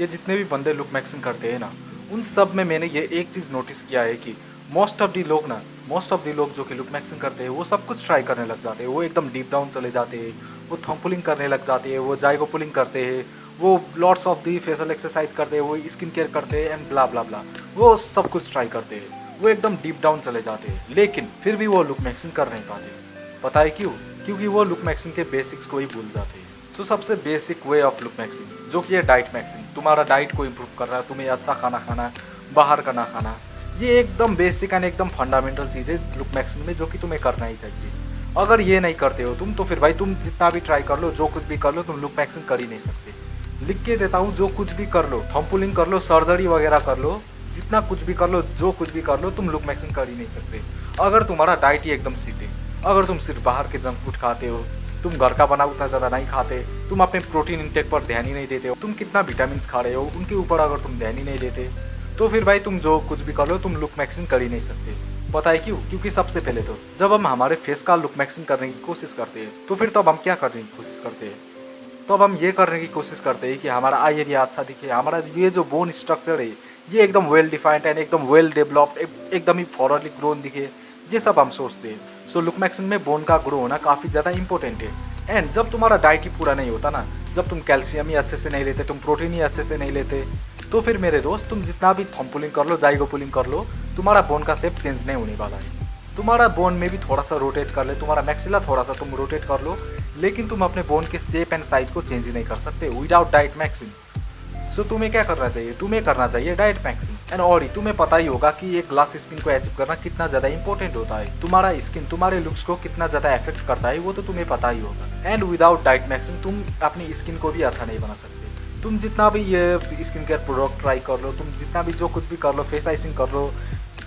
ये जितने भी बंदे लुक मैक्सिंग करते हैं ना, उन सब में मैंने ये एक चीज़ नोटिस किया है कि मोस्ट ऑफ दी लोग जो कि लुक मैक्सिंग करते हैं वो सब कुछ ट्राई करने लग जाते हैं। वो एकदम डीप डाउन चले जाते हैं, वो थंब पुलिंग करने लग जाते हैं, वो जाइगो पुलिंग करते हैं, वो lots of the facial exercise करते हैं, वो स्किन केयर करते हैं एंड ब्ला ब्ला ब्ला। वो सब कुछ ट्राई करते हैं, वो एकदम डीप डाउन चले जाते हैं, लेकिन फिर भी वो लुक मैक्सिंग कर नहीं पाते। पता है क्यों? क्योंकि वो लुक मैक्सिंग के बेसिक्स को ही भूल जाते हैं। तो सबसे basic way of look maxing जो कि है डाइट मैक्सिंग, तुम्हारा डाइट को इम्प्रूव करना है, तुम्हें अच्छा खाना खाना, बाहर का ना खाना। ये एकदम बेसिक एंड एकदम फंडामेंटल चीज़ है लुक मैक्सिंग में, जो कि तुम्हें करना ही चाहिए। अगर ये नहीं करते हो तुम, तो फिर भाई तुम जितना भी ट्राई कर लो, जो कुछ भी कर लो, तुम लुक मैक्सिंग कर ही नहीं सकते। लिख के देता हूँ, जो कुछ भी कर लो, थंब पुलिंग कर लो, सर्जरी वगैरह कर लो, जितना कुछ भी कर लो, जो कुछ भी कर लो, तुम लुक मैक्सिंग कर ही नहीं सकते अगर तुम्हारा डाइट ही एकदम सीट है। अगर तुम सिर्फ बाहर के जंक फूड खाते हो, तुम घर का बना उतना ज़्यादा नहीं खाते, तुम अपने प्रोटीन इंटेक पर ध्यान ही नहीं देते हो, तुम कितना विटामिन खा रहे हो उनके ऊपर अगर तुम ध्यान ही नहीं देते, तो फिर भाई तुम जो कुछ भी कर लो, तुम लुक मैक्सिंग कर ही नहीं सकते। पता है क्यों? क्योंकि सबसे पहले तो जब हम हमारे फेस का लुक मैक्सिंग करने की कोशिश करते हैं, तो फिर तब हम क्या करने की कोशिश करते हैं? तब हम ये करने की कोशिश करते हैं कि हमारा आई एरिया अच्छा दिखे, हमारा ये जो बोन स्ट्रक्चर है ये एकदम वेल डिफाइंड एंड एकदम वेल डेवलप्ड, एकदम ही थॉरली ग्रोन दिखे, ये सब हम सोचते हैं। सो लुक मैक्सिंग में बोन का ग्रो होना काफ़ी ज़्यादा इंपॉर्टेंट है। एंड जब तुम्हारा डाइट ही पूरा नहीं होता ना, जब तुम कैल्शियम ही अच्छे से नहीं लेते, तुम प्रोटीन ही अच्छे से नहीं लेते, तो फिर मेरे दोस्त तुम जितना भी थंब पुलिंग कर लो, जाइगो पुलिंग कर लो, तुम्हारा बोन का शेप चेंज नहीं होने वाला है। तुम्हारा बोन में भी थोड़ा सा रोटेट कर ले, तुम्हारा मैक्सिला थोड़ा सा तुम रोटेट कर लो, लेकिन तुम अपने बोन के शेप एंड साइज को चेंज ही नहीं कर सकते विदाउट डाइट मैक्सिंग। सो तुम्हें क्या करना चाहिए? तुम्हें करना चाहिए डाइट मैक्सिंग। एंड और ही तुम्हें पता ही होगा कि एक ग्लास स्किन को अचीव करना कितना ज़्यादा इंपॉर्टेंट होता है। तुम्हारा स्किन तुम्हारे लुक्स को कितना ज़्यादा इफेक्ट करता है वो तो तुम्हें पता ही होगा। एंड विदाउट डाइट मैक्सिंग तुम अपनी स्किन को भी अच्छा नहीं बना सकते। तुम जितना भी ये स्किन केयर प्रोडक्ट ट्राई कर लो, तुम जितना भी जो कुछ भी कर लो, फेस आइसिंग कर लो,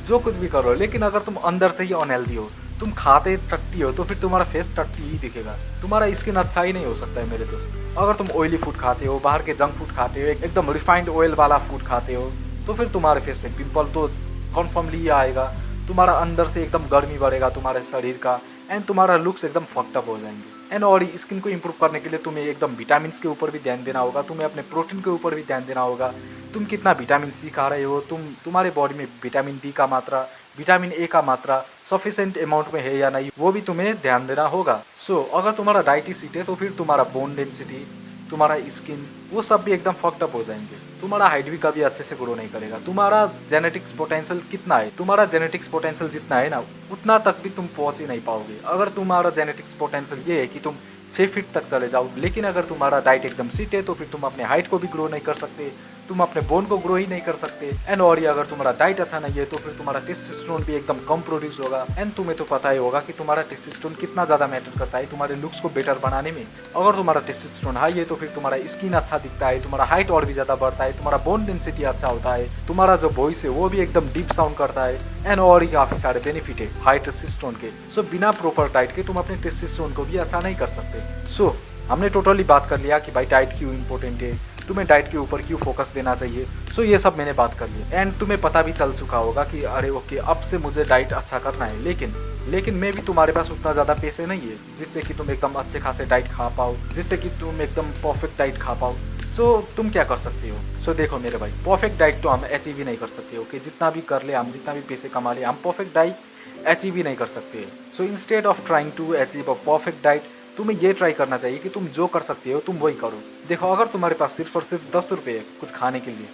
जो कुछ भी कर लो, लेकिन अगर तुम अंदर से ही अनहेल्दी हो, तुम खाते टट्टी हो, तो फिर तुम्हारा फेस टट्टी ही दिखेगा, तुम्हारा स्किन अच्छा ही नहीं हो सकता है मेरे दोस्त। अगर तुम ऑयली फूड खाते हो, बाहर के जंक फूड खाते हो, एकदम रिफाइंड ऑयल वाला फूड खाते हो, तो फिर तुम्हारे फेस में पिंपल तो कन्फर्मली आएगा, तुम्हारा अंदर से एकदम गर्मी बढ़ेगा तुम्हारे शरीर का, एंड तुम्हारा लुक्स एकदम फक्टअप हो जाएंगे। एंड और स्किन को इम्प्रूव करने के लिए तुम्हें एकदम विटामिन के ऊपर भी ध्यान देना होगा, तुम्हें अपने प्रोटीन के ऊपर भी ध्यान देना होगा, तुम कितना विटामिन सी खा रहे हो, तुम्हारे बॉडी में विटामिन डी का मात्रा, विटामिन ए का मात्रा सफिशेंट अमाउंट में है या नहीं, वो भी तुम्हें ध्यान देना होगा। सो अगर तुम्हारा डाइट ही सीट है, तो फिर तुम्हारा बोन डेंसिटी, तुम्हारा स्किन, वो सब भी एकदम फक्टअप हो जाएंगे। तुम्हारा हाइट भी कभी अच्छे से ग्रो नहीं करेगा। तुम्हारा जेनेटिक्स पोटेंशियल कितना है, तुम्हारा जेनेटिक्स पोटेंशियल जितना है ना, उतना तक भी तुम पहुंच ही नहीं पाओगे। अगर तुम्हारा जेनेटिक्स पोटेंशियल ये है कि तुम 6 फीट तक चले जाओ, लेकिन अगर तुम्हारा डाइट एकदम सीट है, तो फिर तुम अपने हाइट को भी ग्रो नहीं कर सकते, तुम अपने बोन को ग्रो ही नहीं कर सकते। एंड और ये अगर तुम्हारा डाइट अच्छा नहीं है, तो फिर तुम्हारा टेस्टोस्टेरोन भी एकदम कम प्रोड्यूस होगा। एंड तुम्हें तो पता ही होगा कि तुम्हारा टेस्टोस्टेरोन कितना ज़्यादा मैटर करता है तुम्हारे लुक्स को बेटर बनाने में। अगर तुम्हारा टेस्टोस्टेरोन हाई है, तो फिर तुम्हारा स्किन अच्छा दिखता है, तुम्हारा हाइट और भी ज़्यादा बढ़ता है, तुम्हारा बोन डेंसिटी अच्छा होता है, तुम्हारा जो वॉइस है वो भी एकदम डीप साउंड करता है। एंड और ही काफ़ी सारे बेनिफिट है हाई टेस्टोस्टेरोन के। सो बिना प्रॉपर डाइट के तुम अपने टेस्टोस्टेरोन को भी अच्छा नहीं कर सकते। सो हमने टोटली बात कर लिया कि भाई डाइट क्यों इंपॉर्टेंट है, तुम्हें डाइट के ऊपर क्यों फोकस देना चाहिए। सो ये सब मैंने बात कर लिया, एंड तुम्हें पता भी चल चुका होगा कि अरे ओके, अब से मुझे डाइट अच्छा करना है, लेकिन मैं भी तुम्हारे पास उतना ज़्यादा पैसे नहीं है जिससे कि तुम एकदम अच्छे खासे डाइट खा पाओ, जिससे कि तुम एकदम परफेक्ट डाइट खा पाओ। सो तुम क्या कर सकते हो? सो देखो मेरे भाई, परफेक्ट डाइट तो हम अचीव ही नहीं कर सकते। ओके, जितना भी कर ले हम, जितना भी पैसे कमा ले, हम परफेक्ट डाइट अचीव ही नहीं कर सकते। So instead of trying to achieve a perfect diet, तुम्हें ये ट्राई करना चाहिए कि तुम जो कर सकते हो तुम वही करो। देखो, अगर तुम्हारे पास सिर्फ और सिर्फ 10 रुपये है कुछ खाने के लिए,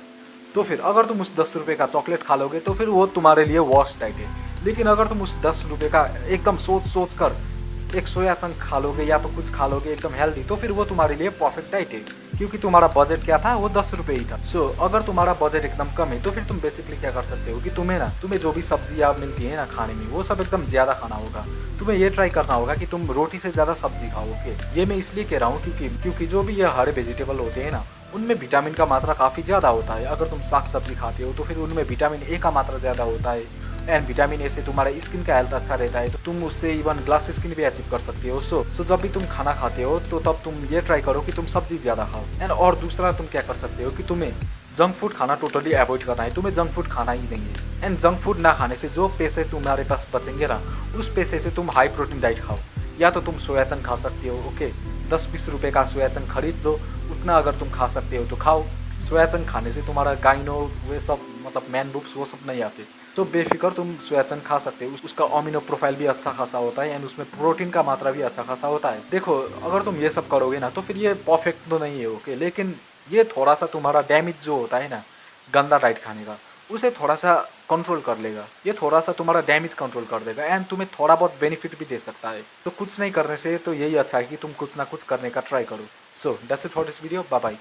तो फिर अगर तुम उस 10 रुपये का चॉकलेट खा लोगे, तो फिर वो तुम्हारे लिए वर्स्ट डाइट है। लेकिन अगर तुम उस 10 रुपये का एकदम सोच कर एक सोया चंक खा लोगे या तो कुछ खा लोगे एकदम हेल्दी, तो फिर वो तुम्हारे लिए परफेक्ट डाइट है, क्योंकि तुम्हारा बजट क्या था, वो 10 रुपये ही था। सो अगर तुम्हारा बजट एकदम कम है, तो फिर तुम बेसिकली क्या कर सकते हो कि तुम्हें जो भी सब्जियाँ मिलती है ना खाने में, वो सब एकदम ज़्यादा खाना होगा। तुम्हें ये ट्राई करना होगा कि तुम रोटी से ज़्यादा सब्जी खाओ। ओके, ये मैं इसलिए कह रहा हूँ क्योंकि जो भी ये हरे वेजिटेबल होते हैं ना, उनमें विटामिन का मात्रा काफ़ी ज़्यादा होता है। अगर तुम साग सब्जी खाते हो, तो फिर उनमें विटामिन ए का मात्रा ज़्यादा होता है, एंड विटामिन ए से तुम्हारा स्किन का हेल्थ अच्छा रहता है, तो तुम उससे इवन ग्लास स्किन भी अचीव कर सकते हो। सो जब भी तुम खाना खाते हो, तो तब तुम ये ट्राई करो कि तुम सब्जी ज़्यादा खाओ। एंड और दूसरा तुम क्या कर सकते हो कि तुम्हें जंक फूड खाना टोटली अवॉइड करना है, तुम्हें जंक फूड खाना ही नहीं है। एंड जंक फूड ना खाने से जो पैसे तुम्हारे पास बचेंगे ना, उस पैसे से तुम हाई प्रोटीन डाइट खाओ। या तो तुम सोया चंक खा सकते हो। ओके, 10-20 रुपये का सोया चंक खरीद लो, उतना अगर तुम खा सकते हो तो खाओ। सोयाचंक खाने से तुम्हारा गाइनो वे सब मतलब मैन बुब्स वो सब नहीं आते। तो बेफ़िक्र तुम सोयाचंक खा सकते हो। उसका अमीनो प्रोफ़ाइल भी अच्छा खासा होता है एंड उसमें प्रोटीन का मात्रा भी अच्छा खासा होता है। देखो, अगर तुम ये सब करोगे ना तो फिर ये परफ़ेक्ट तो नहीं है, ओके, लेकिन ये थोड़ा-सा तुम्हारा डैमेज जो होता है ना, गंदा डाइट खाने का, उसे थोड़ा-सा कंट्रोल कर लेगा। ये थोड़ा-सा तुम्हारा डैमेज कंट्रोल कर देगा एंड तुम्हें थोड़ा बहुत बेनिफिट भी दे सकता है। तो कुछ नहीं करने से तो यही अच्छा है कि तुम कुछ ना कुछ करने का ट्राई करो। So that's it for this video. Bye bye.